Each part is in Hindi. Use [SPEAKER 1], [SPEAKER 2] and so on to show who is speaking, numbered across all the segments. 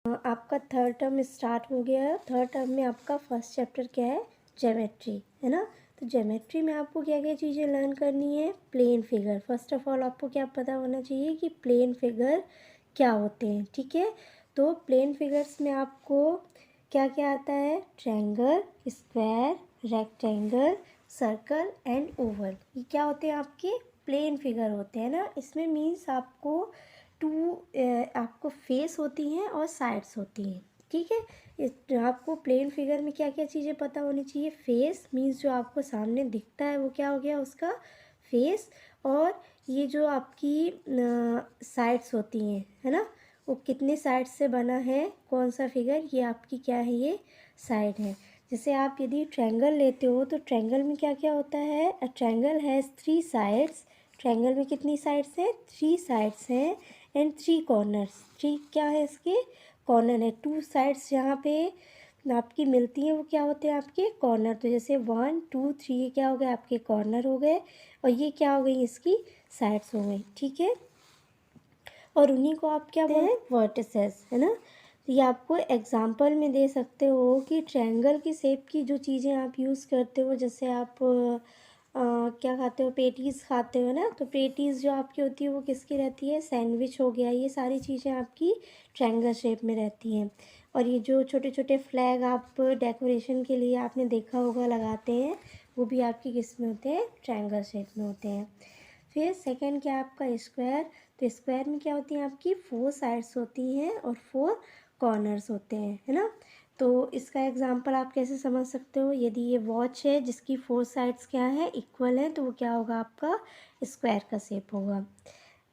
[SPEAKER 1] आपका थर्ड टर्म स्टार्ट हो गया है। थर्ड टर्म में आपका फर्स्ट चैप्टर क्या है? ज्योमेट्री, है ना। तो ज्योमेट्री में आपको क्या क्या चीज़ें लर्न करनी है? Plain figure. First of all आपको क्या पता होना चाहिए कि प्लेन फिगर क्या होते हैं, ठीक है। तो प्लेन फिगर्स में आपको क्या क्या आता है? Triangle, square, rectangle, circle and Oval. ये क्या होते हैं? आपके प्लेन फिगर होते हैं ना। इसमें मीन्स आपको आपको फेस होती हैं और साइड्स होती हैं, ठीक है। आपको प्लेन फिगर में क्या क्या चीज़ें पता होनी चाहिए? फेस मीन्स जो आपको सामने दिखता है वो क्या हो गया? उसका फेस। और ये जो आपकी साइड्स होती हैं, है ना, वो कितने साइड से बना है, कौन सा फिगर, ये आपकी क्या है? ये साइड है। जैसे आप यदि ट्रायंगल लेते हो तो ट्रायंगल में क्या क्या होता है? A triangle has 3 sides. Triangle में कितनी साइड्स हैं? 3 साइड्स हैं एंड 3 कॉर्नर्स। 3 क्या है? इसके कॉर्नर है। 2 साइड्स जहाँ पे आपकी मिलती हैं वो क्या होते हैं? आपके कॉर्नर। तो जैसे 1 2 3 ये क्या हो गए? आपके कॉर्नर हो गए और ये क्या हो गई? इसकी साइड्स हो गई, ठीक है। और उन्हीं को आप क्या बोलते हैं? वर्टिसेस, है ना। तो ये आपको एग्जाम्पल में दे सकते हो कि ट्रायंगल की शेप की जो चीज़ें आप यूज़ करते हो, जैसे आप क्या खाते हो? पेटीज़ खाते हो ना। तो पेटीज़ जो आपकी होती है वो किसकी रहती है? सैंडविच हो गया, ये सारी चीज़ें आपकी ट्रायंगल शेप में रहती हैं। और ये जो छोटे छोटे फ्लैग आप डेकोरेशन के लिए आपने देखा होगा लगाते हैं, वो भी आपकी किस में होते हैं? ट्रायंगल शेप में होते हैं। फिर सेकंड क्या आपका? स्क्वायर। तो स्क्वायर में क्या होती हैं? आपकी 4 साइड्स होती हैं और 4 कॉर्नर्स होते हैं, है ना। तो इसका एग्जांपल आप कैसे समझ सकते हो? यदि ये वॉच है जिसकी 4 साइड्स क्या है? इक्वल है, तो वो क्या होगा? आपका स्क्वायर का शेप होगा।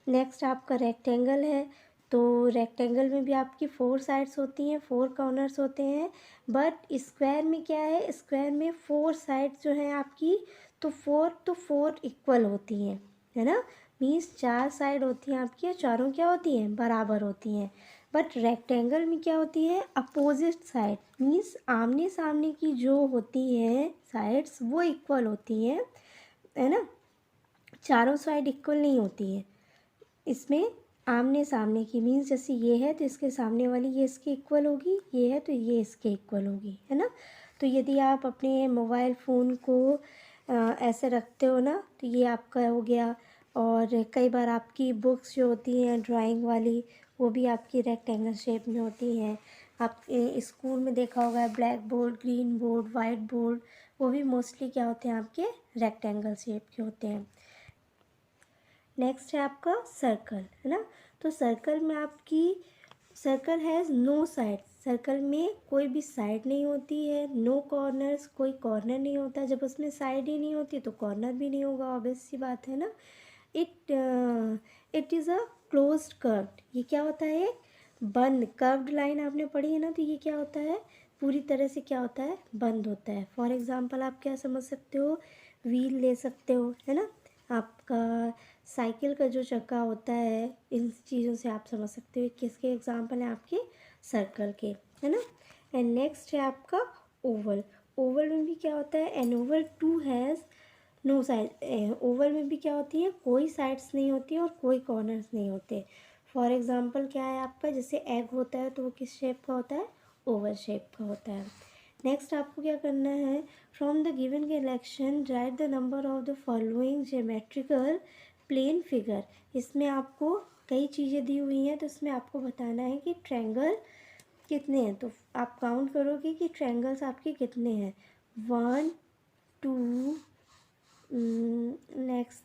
[SPEAKER 1] नेक्स्ट आपका रेक्टेंगल है। तो रेक्टेंगल में भी आपकी 4 साइड्स होती हैं, 4 कॉर्नर्स होते हैं। बट स्क्वायर में क्या है? स्क्वायर में 4 साइड्स जो हैं आपकी, तो 4 इक्वल होती हैं, है ना। मीन्स 4 साइड होती हैं आपकी और चारों क्या होती हैं? बराबर होती हैं। बट रेक्टेंगल में क्या होती है? अपोजिट साइड, मीन्स आमने सामने की जो होती हैं साइड्स वो इक्वल होती हैं, है ना। चारों साइड इक्वल नहीं होती है। इसमें आमने सामने की मीन्स जैसे ये है तो इसके सामने वाली ये इसके इक्वल होगी, ये है तो ये इसके इक्वल होगी, है ना। तो यदि आप अपने मोबाइल फ़ोन को ऐसे रखते हो ना, तो ये आपका हो गया। और कई बार आपकी बुक्स जो होती हैं ड्राइंग वाली, वो भी आपकी रेक्टेंगल शेप में होती हैं। आप स्कूल में देखा होगा black board, green board, white board, वो भी मोस्टली क्या होते हैं? आपके रेक्टेंगल शेप के होते हैं। नेक्स्ट है आपका सर्कल, है ना। तो सर्कल में आपकी circle has no side. Circle में कोई भी साइड नहीं होती है। नो कॉर्नर्स, कोई कॉर्नर नहीं होता। जब उसमें साइड ही नहीं होती तो कॉर्नर भी नहीं होगा, ऑब्वियस सी बात है ना। It is a closed curved. ये क्या होता है? बंद कर्व्ड लाइन आपने पढ़ी है ना। तो ये क्या होता है? पूरी तरह से क्या होता है? बंद होता है। फॉर एग्जांपल आप क्या समझ सकते हो? व्हील ले सकते हो, है ना। आपका साइकिल का जो चक्का होता है, इन चीज़ों से आप समझ सकते हो किसके एग्जाम्पल हैं? आपके सर्कल के, है ना। एंड नेक्स्ट है आपका ओवल। ओवल में भी क्या होता है? An oval too has no side. Oval में भी क्या होती है? कोई साइड्स नहीं होती और कोई कॉर्नर्स नहीं होते। फॉर एग्जांपल क्या है आपका? जैसे एग होता है तो वो किस शेप का होता है? ओवल शेप का होता है। नेक्स्ट आपको क्या करना है? From the given collection write the number of the following geometrical plane figure. इसमें आपको कई चीज़ें दी हुई हैं, तो इसमें आपको बताना है कि ट्रायंगल कितने हैं। तो आप काउंट करोगे कि ट्रायंगल्स आपके कितने हैं। 1 2 नेक्स्ट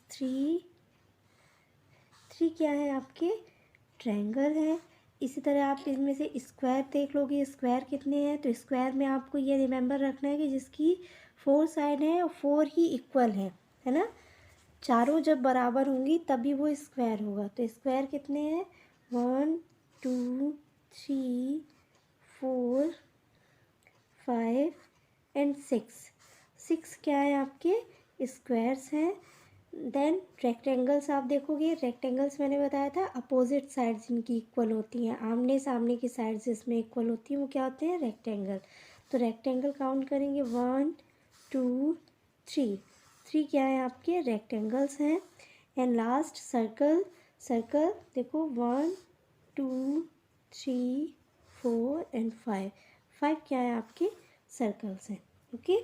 [SPEAKER 1] 3 क्या है? आपके ट्रायंगल है। इसी तरह आप इनमें से स्क्वायर देख लोगे, स्क्वायर कितने हैं। तो स्क्वायर में आपको ये रिमेंबर रखना है कि जिसकी 4 साइड हैं और 4 ही इक्वल है ना। चारों जब बराबर होंगी तभी वो स्क्वायर होगा। तो स्क्वायर कितने हैं? 1 2 3 4 5 एंड 6 क्या है? आपके स्क्वायर्स हैं। देन रेक्टेंगल्स आप देखोगे, रेक्टेंगल्स मैंने बताया था अपोजिट साइड्स जिनकी इक्वल होती हैं, आमने सामने की साइड्स जिसमें इक्वल होती हैं वो क्या होते हैं? रेक्टेंगल। तो रेक्टेंगल काउंट करेंगे 1 2 3 क्या है? आपके रेक्टेंगल्स हैं। And last circle. सर्कल देखो 1 2 3 4 एंड 5। 5 क्या है आपके सर्कल्स हैं। Okay,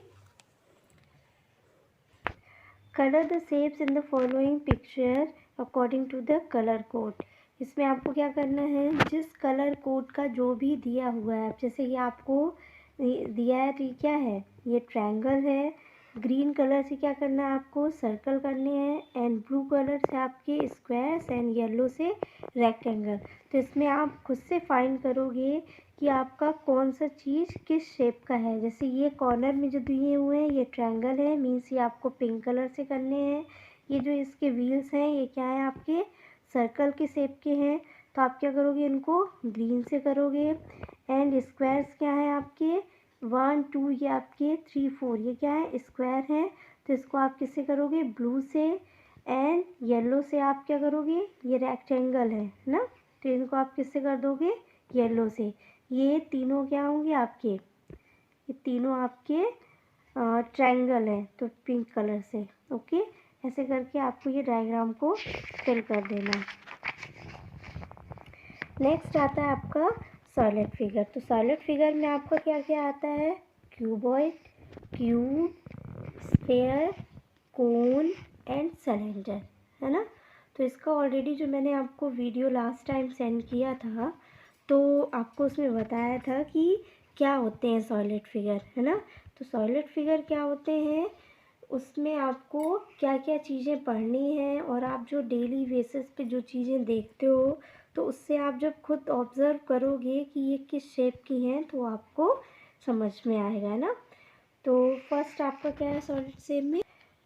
[SPEAKER 1] colour the shapes in the following picture according to the colour code. इसमें आपको क्या करना है, जिस कलर कोड का जो भी दिया हुआ है, जैसे ये आपको दिया है तो ये क्या है, ये ट्रायंगल है। ग्रीन कलर से क्या करना है आपको, सर्कल करने हैं, एंड ब्लू कलर से आपके स्क्वायर्स, एंड येलो से रेक्टेंगल। तो इसमें आप खुद से फाइंड करोगे कि आपका कौन सा चीज़ किस शेप का है। जैसे ये कॉर्नर में जो दिए हुए हैं ये ट्रायंगल है, मीन्स ये आपको पिंक कलर से करने हैं। ये जो इसके व्हील्स हैं ये क्या है, आपके सर्कल के शेप के हैं, तो आप क्या करोगे, इनको ग्रीन से करोगे। एंड स्क्वायर्स क्या है आपके 1 2, ये आपके 3 4, ये क्या है स्क्वायर है, तो इसको आप किससे करोगे, ब्लू से। एंड येलो से आप क्या करोगे, ये रेक्टेंगल है ना, तो इनको आप किससे कर दोगे, येलो से। ये तीनों क्या होंगे आपके, ये तीनों आपके ट्रायंगल है, तो पिंक कलर से। ओके, ऐसे करके आपको ये डायग्राम को फिल कर देना है। नेक्स्ट आता है आपका सॉलिड फिगर। तो सॉलिड फिगर में आपका क्या क्या आता है, cuboid, cube, sphere, cone and cylinder, है ना। तो इसका ऑलरेडी जो मैंने आपको वीडियो लास्ट टाइम सेंड किया था, तो आपको उसमें बताया था कि क्या होते हैं सॉलिड फिगर, है ना। तो सॉलिड फिगर क्या होते हैं, उसमें आपको क्या क्या चीज़ें पढ़नी हैं, और आप जो डेली बेसिस पे जो चीज़ें देखते हो, तो उससे आप जब खुद ऑब्ज़र्व करोगे कि ये किस शेप की हैं, तो आपको समझ में आएगा, है ना। तो फर्स्ट आपका क्या है सॉलिड शेप में,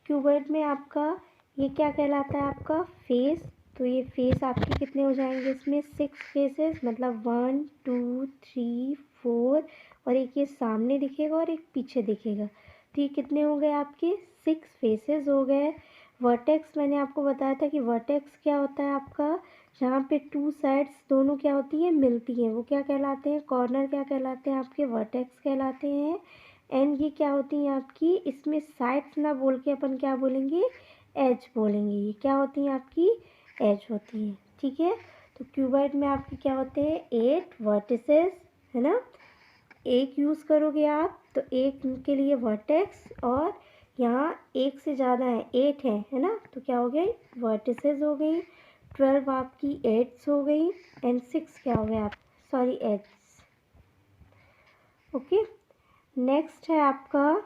[SPEAKER 1] क्यूबॉइड में आपका ये क्या कहलाता है, आपका फेस। तो ये फेस आपके कितने हो जाएंगे, इसमें 6 फेसेस, मतलब 1 2 3 4, और एक ये सामने दिखेगा और एक पीछे दिखेगा, तो ये कितने हो गए आपके 6 फेसेस हो गए। वर्टेक्स मैंने आपको बताया था कि वर्टेक्स क्या होता है आपका, जहाँ पे 2 साइड्स दोनों क्या होती हैं, मिलती हैं, वो क्या कहलाते हैं, कॉर्नर क्या कहलाते हैं आपके, वर्टेक्स कहलाते हैं। एंड ये क्या होती हैं आपकी, इसमें साइड्स ना बोल के अपन क्या बोलेंगे, एज बोलेंगे। ये क्या होती हैं आपकी, एज होती हैं, ठीक है। तो क्यूबॉइड में आपके क्या होते हैं, 8 वर्टिसेस, है ना। एक यूज़ करोगे आप तो एक के लिए वर्टेक्स, और यहाँ एक से ज़्यादा है, 8 है ना, तो क्या हो गई, वर्टिसेस हो गई। 12 आपकी एड्स हो गई, एंड 6 क्या हो गया आप, सॉरी एड्स। ओके, नेक्स्ट है आपका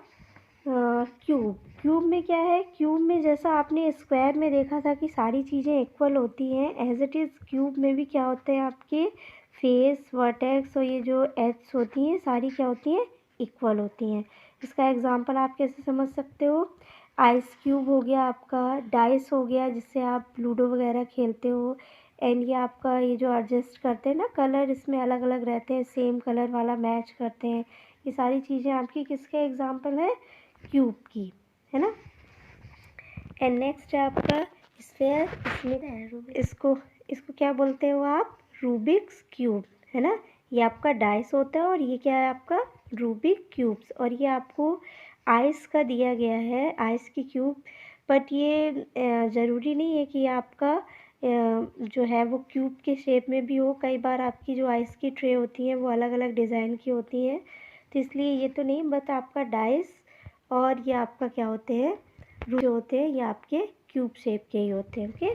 [SPEAKER 1] क्यूब। क्यूब में क्या है, क्यूब में जैसा आपने स्क्वायर में देखा था कि सारी चीज़ें इक्वल होती हैं, एज इट इज़ क्यूब में भी क्या होते हैं आपके फेस, वर्टेक्स और ये जो एड्स होती हैं सारी क्या होती हैं, इक्वल होती हैं। इसका एग्जांपल आप कैसे समझ सकते हो, आइस क्यूब हो गया आपका, डाइस हो गया जिससे आप लूडो वगैरह खेलते हो, एंड ये आपका ये जो एडजस्ट करते हैं ना कलर, इसमें अलग अलग रहते हैं, सेम कलर वाला मैच करते हैं, ये सारी चीज़ें आपकी किसके एग्जांपल है, क्यूब की, है ना। एंड नेक्स्ट है आपका स्फेयर। इसमें इसको इसको क्या बोलते हो आप, रूबिक्स क्यूब, है ना। ये आपका डाइस होता है और ये क्या है आपका रूबिक क्यूब्स, और ये आपको आइस का दिया गया है, आइस की क्यूब। बट ये ज़रूरी नहीं है कि आपका जो है वो क्यूब के शेप में भी हो, कई बार आपकी जो आइस की ट्रे होती हैं वो अलग अलग डिज़ाइन की होती हैं, तो इसलिए ये तो नहीं, बट आपका डाइस और ये आपका क्या होते हैं, जो होते हैं ये आपके क्यूब शेप के ही होते हैं। ओके,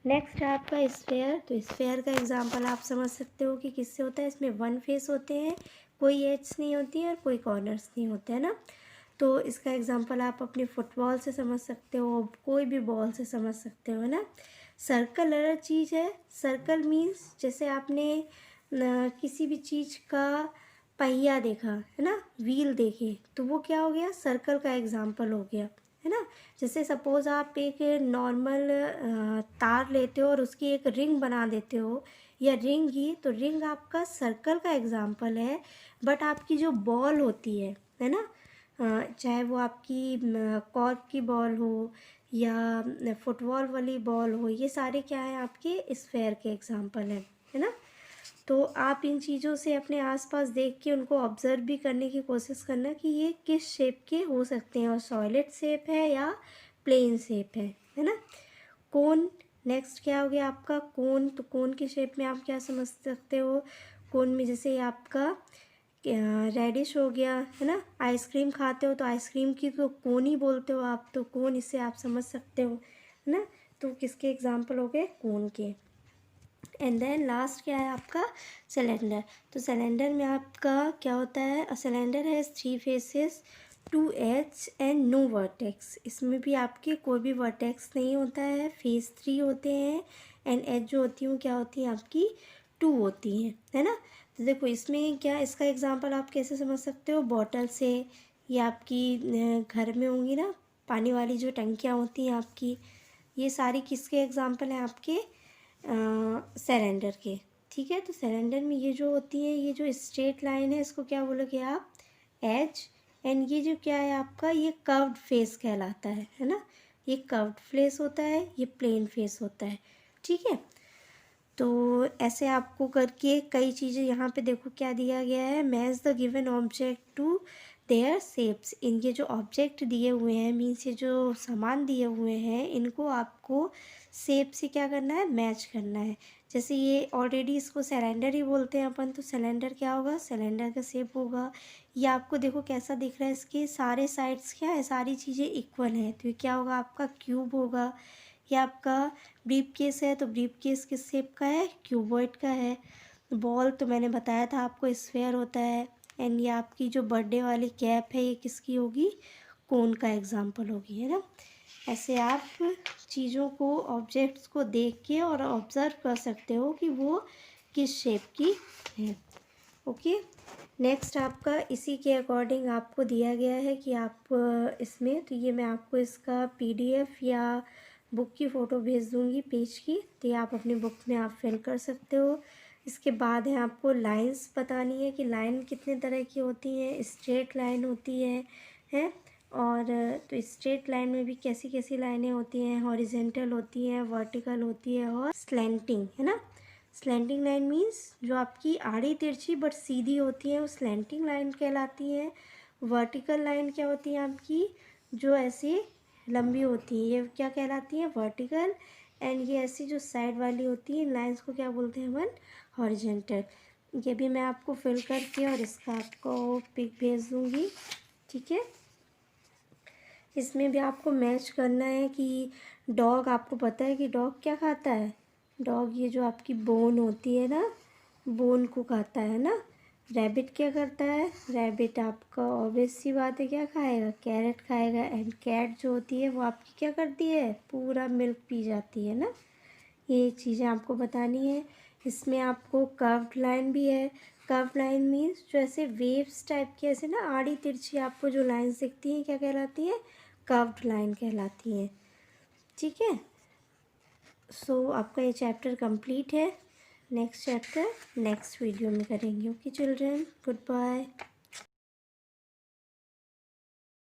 [SPEAKER 1] नेक्स्ट है आपका स्फेयर। तो स्फेयर का एग्जांपल आप समझ सकते हो कि किससे होता है, इसमें 1 फेस होते हैं, कोई एड्स नहीं होती है और कोई कॉर्नर्स नहीं होते हैं ना। तो इसका एग्जांपल आप अपने फुटबॉल से समझ सकते हो, कोई भी बॉल से समझ सकते हो, है ना। सर्कल अलग चीज़ है, सर्कल मीन्स जैसे आपने किसी भी चीज़ का पहिया देखा, है ना, व्हील देखे, तो वो क्या हो गया, सर्कल का एग्जाम्पल हो गया, है ना। जैसे सपोज़ आप एक नॉर्मल तार लेते हो और उसकी एक रिंग बना देते हो, या रिंग ही, तो रिंग आपका सर्कल का एग्जाम्पल है। बट आपकी जो बॉल होती है ना, चाहे वो आपकी कॉर्क की बॉल हो या फुटबॉल वाली बॉल हो, ये सारे क्या हैं आपके स्फेयर के एग्जाम्पल हैं, है ना। तो आप इन चीज़ों से अपने आसपास देख के उनको ऑब्ज़र्व भी करने की कोशिश करना कि ये किस शेप के हो सकते हैं, और सॉलिड शेप है या प्लेन शेप है ना। कोन, नेक्स्ट क्या हो गया आपका कोन। तो कोन की शेप में आप क्या समझ सकते हो, कोन में जैसे आपका रेडिश हो गया, है ना। आइसक्रीम खाते हो तो आइसक्रीम की तो कोन ही बोलते हो आप, तो कोन इससे आप समझ सकते हो, है ना। तो किसके एग्जाम्पल हो गए, कोन के। एंड देन लास्ट क्या है आपका, सिलेंडर। तो सिलेंडर में आपका क्या होता है, a cylinder has 3 faces, 2 edge and no vertex. इसमें भी आपके कोई भी वर्टेक्स नहीं होता है, फेस 3 होते हैं, एंड एज जो होती हैं क्या होती हैं आपकी 2 होती हैं, है ना। तो देखो इसमें क्या, इसका एग्जांपल आप कैसे समझ सकते हो, बॉटल से, या आपकी घर में होंगी ना पानी वाली जो टंकियाँ होती हैं आपकी, ये सारी किसके एग्जांपल हैं आपके सिलेंडर के। ठीक है, तो सिलेंडर में ये जो होती है, ये जो स्ट्रेट लाइन है इसको क्या बोलोगे आप, एज। एंड ये जो क्या है आपका, ये कर्व्ड फेस कहलाता है ना। ये कर्व्ड फेस होता है, ये प्लेन फेस होता है। ठीक है, तो ऐसे आपको करके कई चीज़ें यहाँ पे देखो क्या दिया गया है, match the given object to their shapes. इनके जो ऑब्जेक्ट दिए हुए हैं, मीन्स ये जो सामान दिए हुए हैं, इनको आपको शेप से क्या करना है, मैच करना है। जैसे ये ऑलरेडी इसको सिलेंडर ही बोलते हैं अपन, तो सिलेंडर क्या होगा, सिलेंडर का शेप होगा। ये आपको देखो कैसा दिख रहा है, इसके सारे साइड्स क्या है, सारी चीज़ें इक्वल हैं, तो ये क्या होगा आपका क्यूब होगा। ये आपका ब्रीफ केस है, तो ब्रीफ केस किस शेप का है, क्यूबॉइड का है। बॉल तो मैंने बताया था आपको स्फेयर होता है। एंड ये आपकी जो बर्थडे वाली कैप है, ये किसकी होगी, कोन का एग्जाम्पल होगी, है ना। ऐसे आप चीज़ों को, ऑब्जेक्ट्स को देख के और ऑब्ज़र्व कर सकते हो कि वो किस शेप की है। ओके, नेक्स्ट आपका इसी के अकॉर्डिंग आपको दिया गया है कि आप इसमें, तो ये मैं आपको इसका PDF या बुक की फ़ोटो भेज दूँगी पेज की, तो ये आप अपनी बुक में आप फिल कर सकते हो। इसके बाद है आपको लाइंस बतानी है कि लाइन कितने तरह की होती हैं, स्ट्रेट लाइन होती है। और तो स्ट्रेट लाइन में भी कैसी कैसी लाइनें होती हैं, हॉरिजेंटल होती हैं, वर्टिकल होती है, और स्लैंटिंग, है ना। स्लैंटिंग लाइन मीन्स जो आपकी आड़ी तिरछी बट सीधी होती है, वो स्लैंटिंग लाइन कहलाती है। वर्टिकल लाइन क्या होती है आपकी, जो ऐसे लंबी होती है, ये क्या कहलाती है, वर्टिकल। एंड ये ऐसी जो साइड वाली होती है, इन लाइंस को क्या बोलते हैं अपन, हॉरिजेंटल। ये भी मैं आपको फिल करके और इसका आपको पिक भेज दूँगी। ठीक है, इसमें भी आपको मैच करना है कि डॉग, आपको पता है कि डॉग क्या खाता है, डॉग ये जो आपकी बोन होती है ना, बोन को खाता है ना। रैबिट क्या करता है, रैबिट आपका ऑब्वियस सी बात है क्या खाएगा, कैरेट खाएगा। एंड कैट जो होती है वो आपकी क्या करती है, पूरा मिल्क पी जाती है ना। ये चीज़ें आपको बतानी है। इसमें आपको कर्व्ड लाइन भी है। कर्व्ड लाइन मीन्स जो ऐसे वेव्स टाइप की, ऐसे ना आड़ी तिरछी आपको जो लाइन्स दिखती हैं क्या कहलाती हैं, कर्व्ड लाइन कहलाती हैं। ठीक है, सो आपका ये चैप्टर कंप्लीट है। नेक्स्ट चैप्टर नेक्स्ट वीडियो में करेंगे। Okay children, good bye.